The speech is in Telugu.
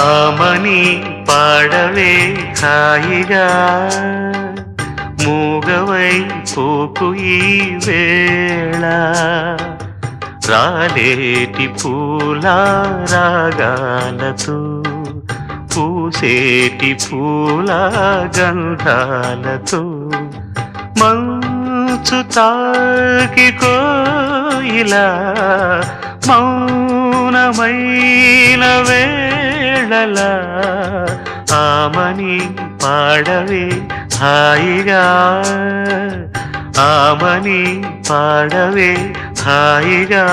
ఆమని పాడవే హాయిగా మూగవై పోకు ఈ వేళ రాలేటి పూల రాగాలతో పూసేటి పూల గంధాలతో మంచు తాకి కోయిలా మౌనమైన వేళలా ఆమని పాడవే హాయిగా ఆమని పాడవే హాయిగా